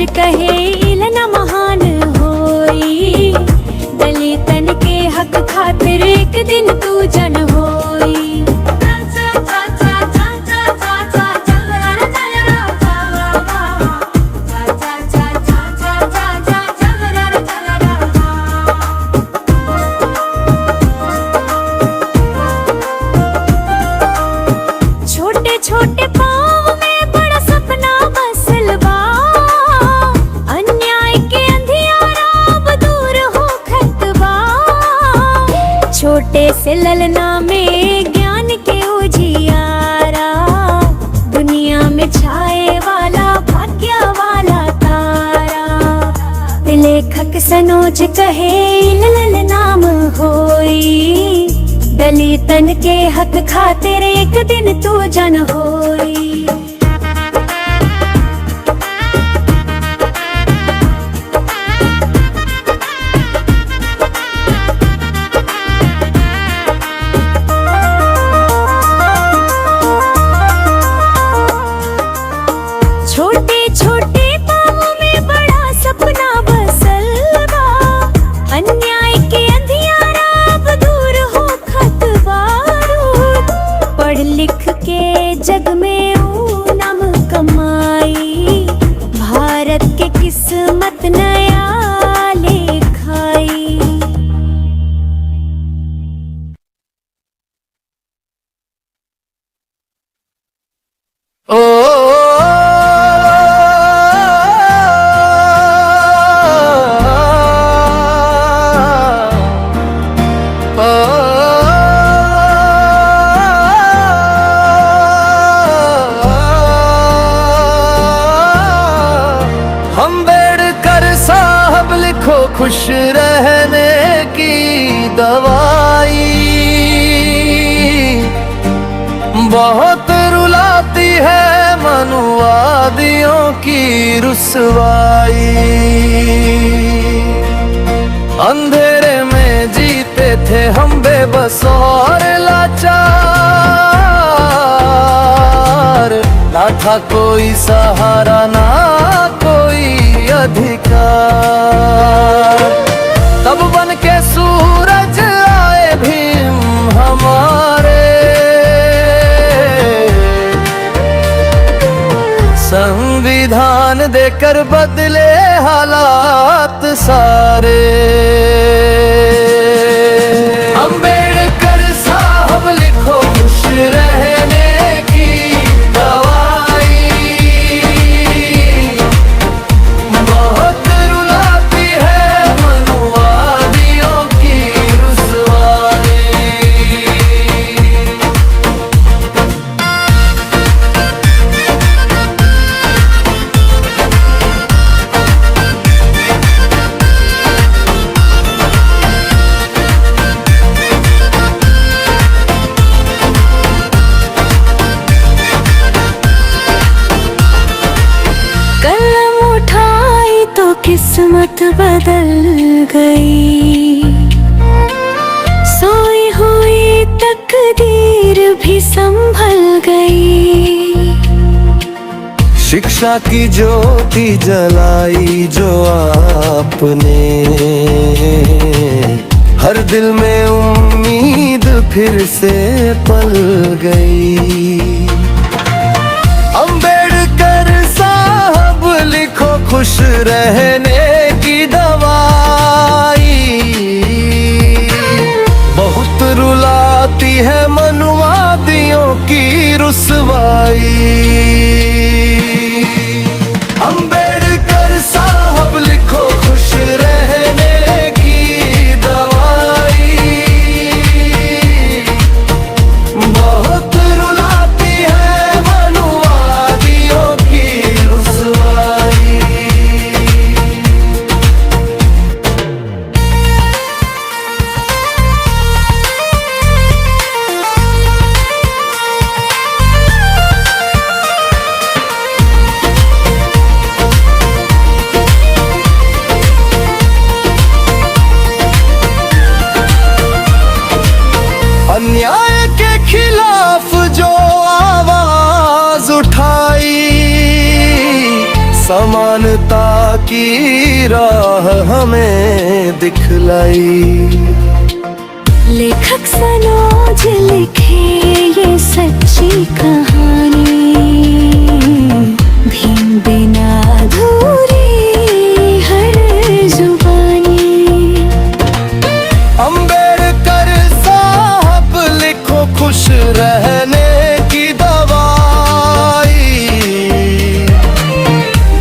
सनोज कहे इलन महान होई, दलितन के हक खातिर एक दिन तू जन होई। छोटे छोटे पाँव में बड़ा सपना बसल बा, अन्याय के अंधियारा अब दूर हो खत बा। छोटे से ललना में ज्ञान के उजियारा, दुनिया में छाए वाला भाग्य वाला तारा। लेखक सनोज कहे ललन नाम होई, दलितन के हक खातिर एक दिन तू जन होई। छोटे छोटे पाँवों में बड़ा सपना बसल बा, अन्याय के अंधियारा अब दूर हो खत बारूद। पढ़ लिख के जग में ऊ नाम कमाई, भारत के किस्मत नया लिखाई। अम्बेडकर साहब लिखो खुश रहने की दवाई, बहुत रुलाती है मनुवादियों की रुसवाई। अंधेरे में जीते थे हम बेबस और लाचार, ना था कोई सहारा ना कोई अधिकार। तब बन के सूरज आए भीम हमारे, संविधान देकर बदले हालात सारे। अम्बेडकर साहब लिखो खुश रहने की दवाई, बहुत रुलाती है मनुवादियों की रुसवाई। किस्मत बदल गई, सोई हुई तकदीर भी संभल गई। शिक्षा की ज्योति जलाई जो आपने, हर दिल में उम्मीद फिर से पल गई। अम्बेडकर साहब लिखो खुश रहने की दवाई, बहुत रुलाती है मनुवादियों की रुसवाई। अम्बेडकर साहब लिखो खुश रहने की दवाई, बहुत रुलाती है मनुवादियों की रुसवाई। समानता की राह हमें दिखलाई। लेखक सनोज लिखे ये सच्ची कहानी, भीम बिना अधूरी हर जुबानी। अम्बेडकर साहब लिखो खुश रहने की दवाई,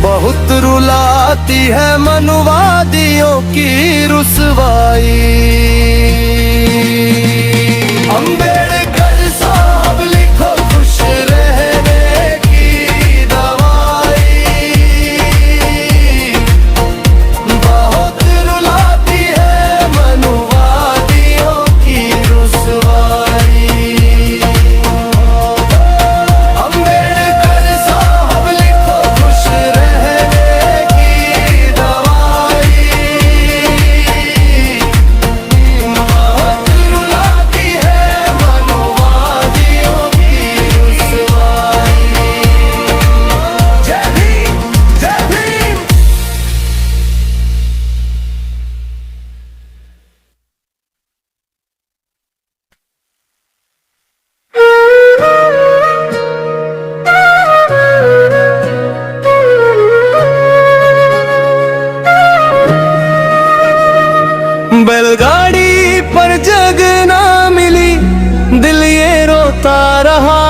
बहुत रुलाती है मनुवादियों की रुसवाई। अम्बेडकर साहब लिखो खुश रहने की दवाई, बहुत रुलाती है मनुवादियों की रुसवाई। अम्बेडकर साहब लिखो खुश रहने की दवाई, बहुत रुलाती है मनुवादियों की रुसवाई। जय भीम, जय भीम। बैलगाड़ी पर जग ना मिली, दिल ये रोता रहा।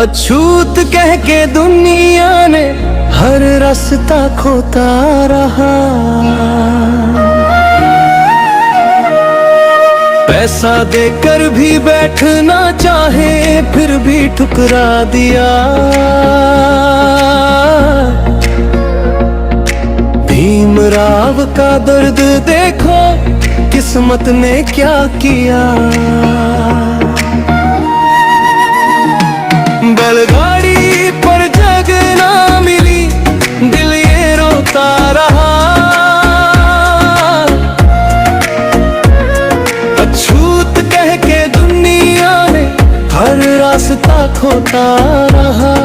अछूत कह के दुनिया ने हर रास्ता खोता रहा। पैसा देकर भी बैठना चाहे फिर भी ठुकरा दिया। भीमराव का दर्द देखो किस्मत ने क्या किया। बैलगाड़ी पर जग ना मिली, दिल ये रोता रहा। अछूत कह के दुनिया ने हर रास्ता खोता रहा।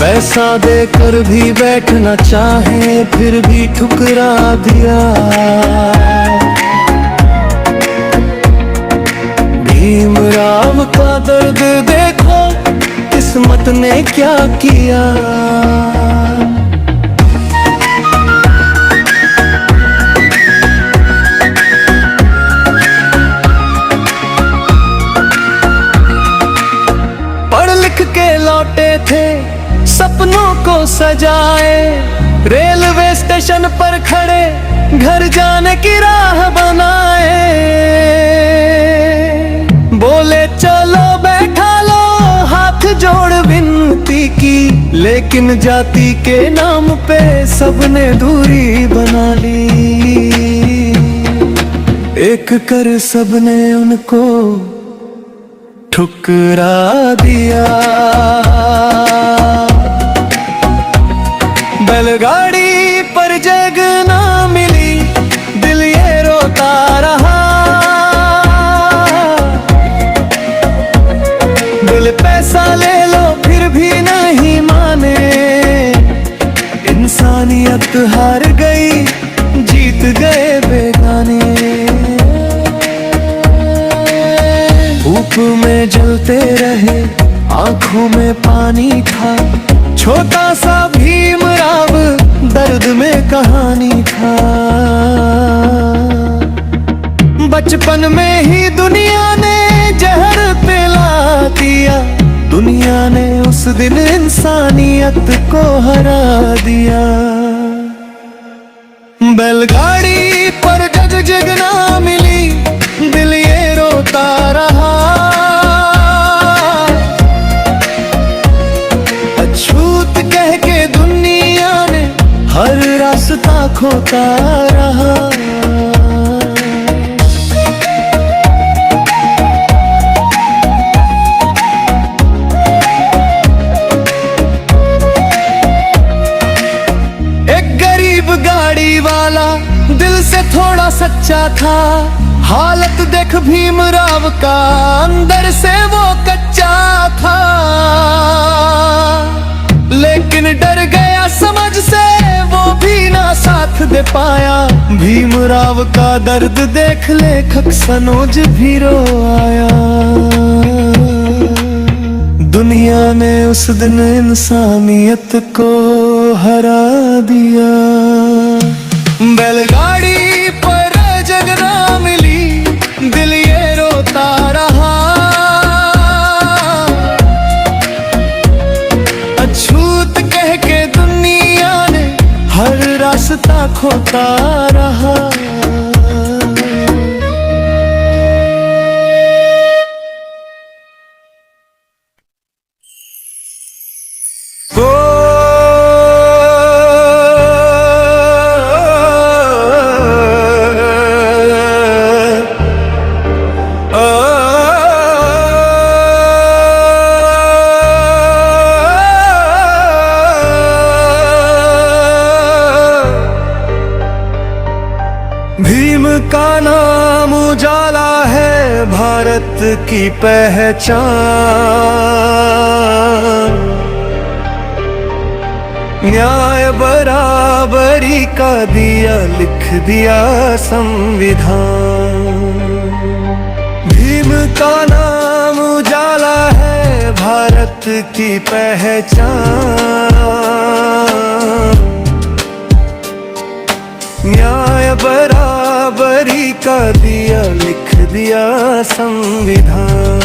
पैसा देकर भी बैठना चाहे फिर भी ठुकरा दिया। भीमराव का दर्द देखो किस्मत ने क्या किया। पढ़ लिख के लौटे थे सपनों को सजाए, रेलवे स्टेशन पर खड़े घर जाने की राह बनाए। बोले चलो बैठा लो, हाथ जोड़ विनती की, लेकिन जाति के नाम पे सबने दूरी बना ली। एक कर सबने उनको ठुकरा दिया। बैलगाड़ी पर जग ना मिली, दिल ये रोता रहा। दिल पैसा ले लो फिर भी नहीं माने, इंसानियत हार गई जीत गए बेगाने। धूप में जलते रहे आंखों में पानी था, छोटा सा भीमराव दर्द में कहानी था। बचपन में ही दुनिया ने जहर पिला दिया, दुनिया ने उस दिन इंसानियत को हरा दिया। बैलगाड़ी पर जग जग ना मिली, दिल ये रोता रहा। अछूत कह के दुनिया ने हर रास्ता खोता रहा। एक गरीब गाड़ी वाला दिल से थोड़ा सच्चा था, हालत देख भीमराव का, अंदर से वो कच्चा था, लेकिन डर गया समझ से, वो भी ना साथ दे पाया। भीमराव का दर्द देख लेखक सनोज भी रो आया। दुनिया ने उस दिन इंसानियत को हरा दिया। बैलगाड़ी पर जगना मिली, दिल ये रोता रहा। अछूत कह के दुनिया ने हर रास्ता खोता रहा। भीम का नाम उजाला है भारत की पहचान। न्याय बराबरी का दिया लिख दिया संविधान। भीम का नाम उजाला है भारत की पहचान। न्याय बराबरी का दिया लिख दिया संविधान।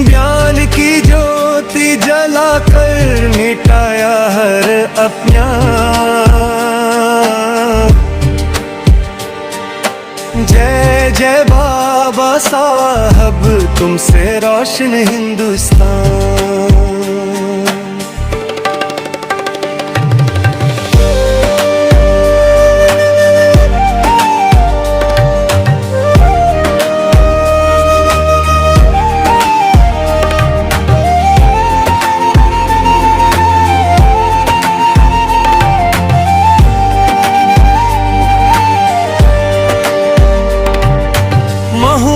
ज्ञान की ज्योति जलाकर मिटाया हर अज्ञान। जय जय बाबा साहब, तुमसे रोशन हिंदुस्तान।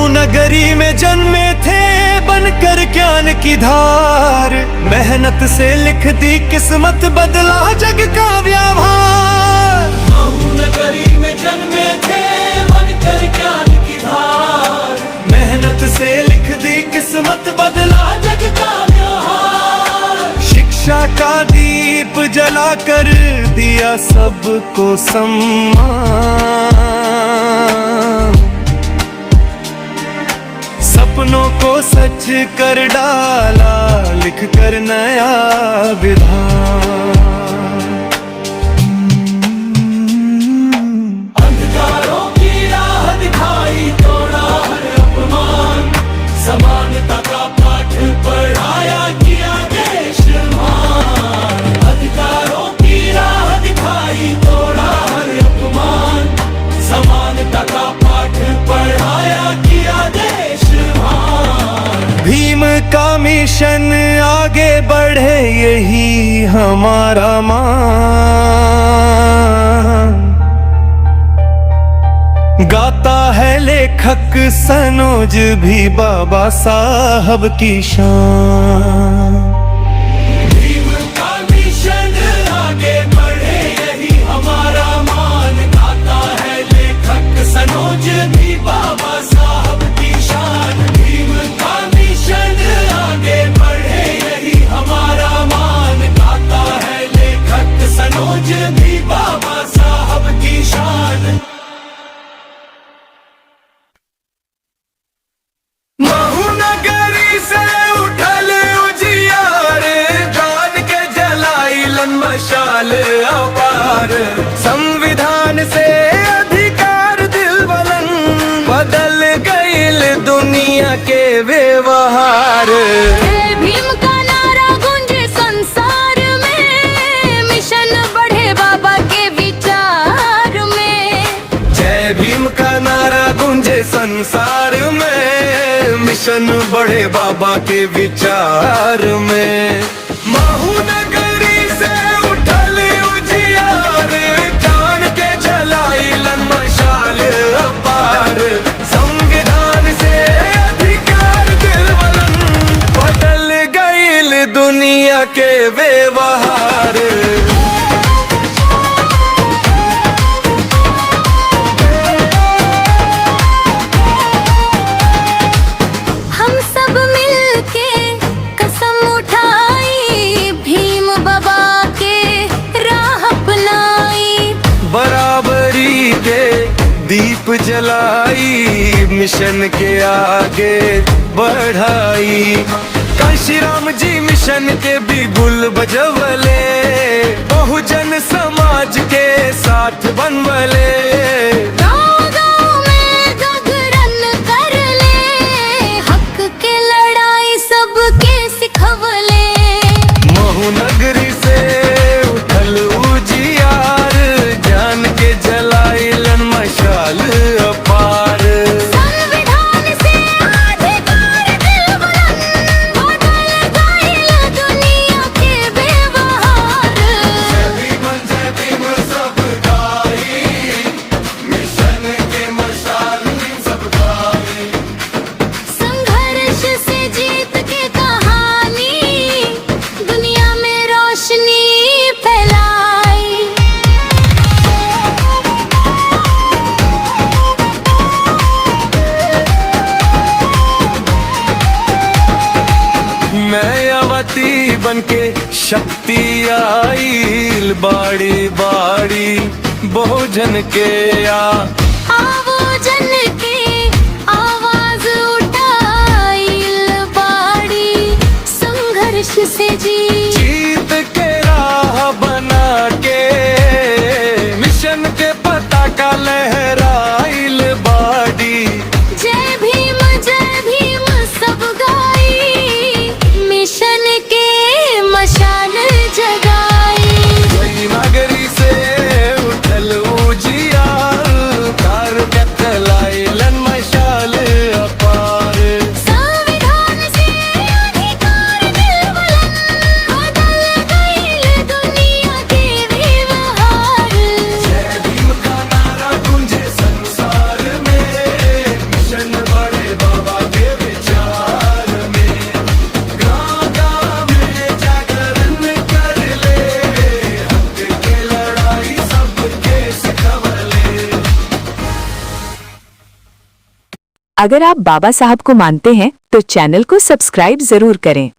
नगरी में जन्मे थे बनकर ज्ञान की धार। मेहनत से लिख दी किस्मत, बदला जग का व्यवहार। नगरी में जन्मे थे बनकर ज्ञान की धार। मेहनत से लिख दी किस्मत, बदला जग का व्यवहार। शिक्षा का दीप जलाकर दिया सबको सम्मान। सपनों को सच कर डाला लिख कर नया विधान। अंधकारों की राह दिखाई, तोड़ा हर अपमान। समानता का पाठ पढ़ाया, किया देशमान। अंधकारों की राह दिखाई, तोड़ा हर अपमान। समानता का पाठ पढ़ाया, किया देशमान। भीम का मिशन आगे बढ़े, यही हमारा मान। गाता है लेखक सनोज भी बाबा साहब की शान। भीम का मिशन आगे बढ़े, यही हमारा मान। गाता है लेखक सनोज भी बाबा साहब की शान। भीम का मिशन आगे बढ़े, यही हमारा मान। गाता है लेखक सनोज भी बाबा साहब की शान। नगरी से उठल उजियारे, जान के जलाई लन मशाल अपार। संविधान से अधिकार दिल बुलंद, बदल गईल दुनिया के व्यवहार। जय भीम का नारा गूंजे संसार में, मिशन बढ़े बाबा के विचार में। जय भीम का नारा गूंजे संसार में, मिशन बढ़े बाबा के विचार में। महू नगरी से उठल उजियार, जान के जलाई लन मशाल अपार। के व्यवहार। हम सब मिलके कसम उठाई, भीम बाबा के राह अपनाई। बराबरी के दीप जलाई, मिशन के आगे बढ़ाई। काशी राम जी मिशन के भी गुल बजवले, बहुजन समाज के साथ बनवले। गाँव-गाँव में जागरण कर ले, हक के लड़ाई सबके सिखवले। महू नगरी से उठल उजियार, जान के जलाइलन मशाल अपार। संविधान से अधिकार दिल बुलंद, बदल गइल दुनिया के व्यवहार। सब गाई, मिशन के मशाल सब गाई। संघर्ष से जीत के कहानी, दुनिया में रोशनी फैलाई। मायावती बनके शक्ति आईल, बाड़ी बाड़ी बहुजन के आवो जन के आवाज उठाइल, बाड़ी संघर्ष से जीत के राह बना के, मिशन के पताका लहराइल बाड़ी। जय भीम सब गाई, मिशन के मशाल जगाई। वही नगरी से उठल उजियार, कार कतलाइलन मशाल अपार। संविधान से अधिकार दिल बुलंद, बदल गइल दुनिया के व्यवहार। जय भीम का नारा गूंजे संसार में, मिशन बड़े बाबा के विचार में। गाँव-गाँव में जागरण कर ले, हक के लड़ाई सबके सिखवले। अगर आप बाबा साहब को मानते हैं तो चैनल को सब्सक्राइब जरूर करें।